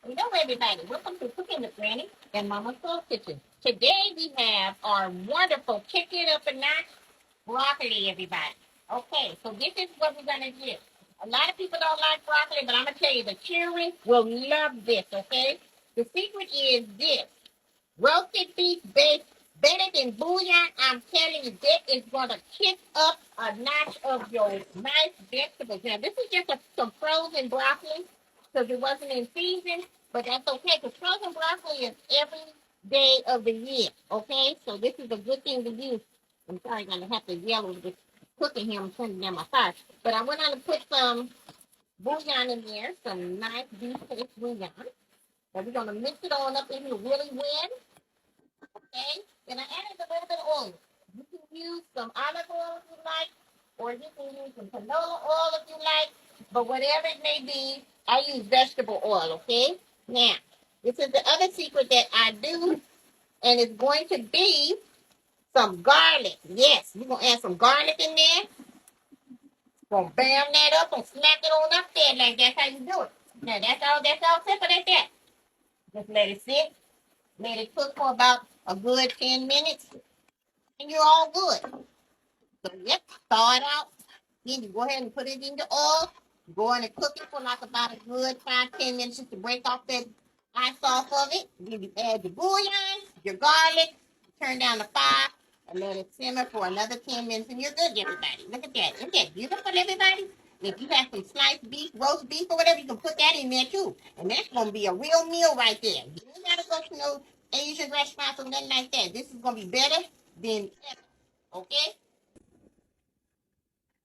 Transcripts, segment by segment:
Hello, everybody. Welcome to Cooking with Granny and Mama's Soul Kitchen. Today we have our wonderful kick it up a notch broccoli, everybody. Okay, so this is what we're gonna do. A lot of people don't like broccoli, but I'm gonna tell you the children will love this. Okay, the secret is this: roasted beef based better than bouillon. I'm telling you, that is gonna kick up a notch of your nice vegetables. Now, this is just some frozen broccoli because it wasn't in season, but that's okay because frozen broccoli is every day of the year. Okay, so this is a good thing to use. I'm sorry, I'm gonna have to yell over this cooking here. I'm turning down my fire, but I went on to put some bouillon in there, some nice beef paste bouillon. And we're gonna mix it on up in here really well. Okay, then I added a little bit of oil. You can use some olive oil if you like, or you can use some canola oil if you like, but whatever it may be, I use vegetable oil, okay? Now, this is the other secret that I do, and it's going to be some garlic. Yes, we're going to add some garlic in there. Gonna bam that up and smack it on up there like that's how you do it. Now, that's all simple as that. Just let it sit, let it cook for about a good 10 minutes, and you're all good. So yep, thaw it out. Then you go ahead and put it in the oil. Go in and cook it for like about a good 5-10 minutes just to break off that ice off of it. Then you add your bouillon, your garlic, turn down the fire, and let it simmer for another 10 minutes, and you're good, everybody. Look at that. Isn't that beautiful, everybody? If you have some sliced beef, roast beef, or whatever, you can put that in there too. And that's going to be a real meal right there. You don't got to go to no Asian restaurants or nothing like that. This is going to be better than ever. Okay?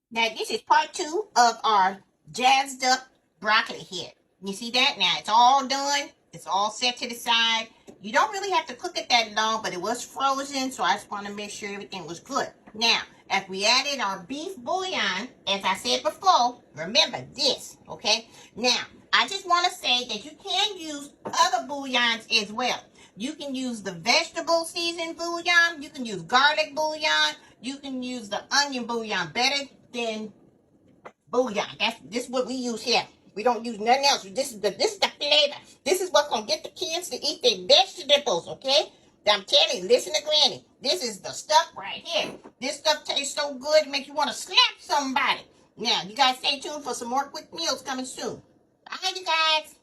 Now, this is part 2 of our jazzed up broccoli here. You see that? Now, it's all done. It's all set to the side. You don't really have to cook it that long, but it was frozen, so I just want to make sure everything was good. Now, as we added our beef bouillon, as I said before, remember this, okay? Now, I just want to say that you can use other bouillons as well. You can use the vegetable seasoned bouillon. You can use garlic bouillon. You can use the onion bouillon. Better than bouillon. This is what we use here. We don't use nothing else. This is the flavor. This is what's gonna get the kids to eat their vegetables, okay? I'm telling you, listen to Granny. This is the stuff right here. This stuff tastes so good, it makes you want to slap somebody. Now, you guys stay tuned for some more quick meals coming soon. Bye, you guys.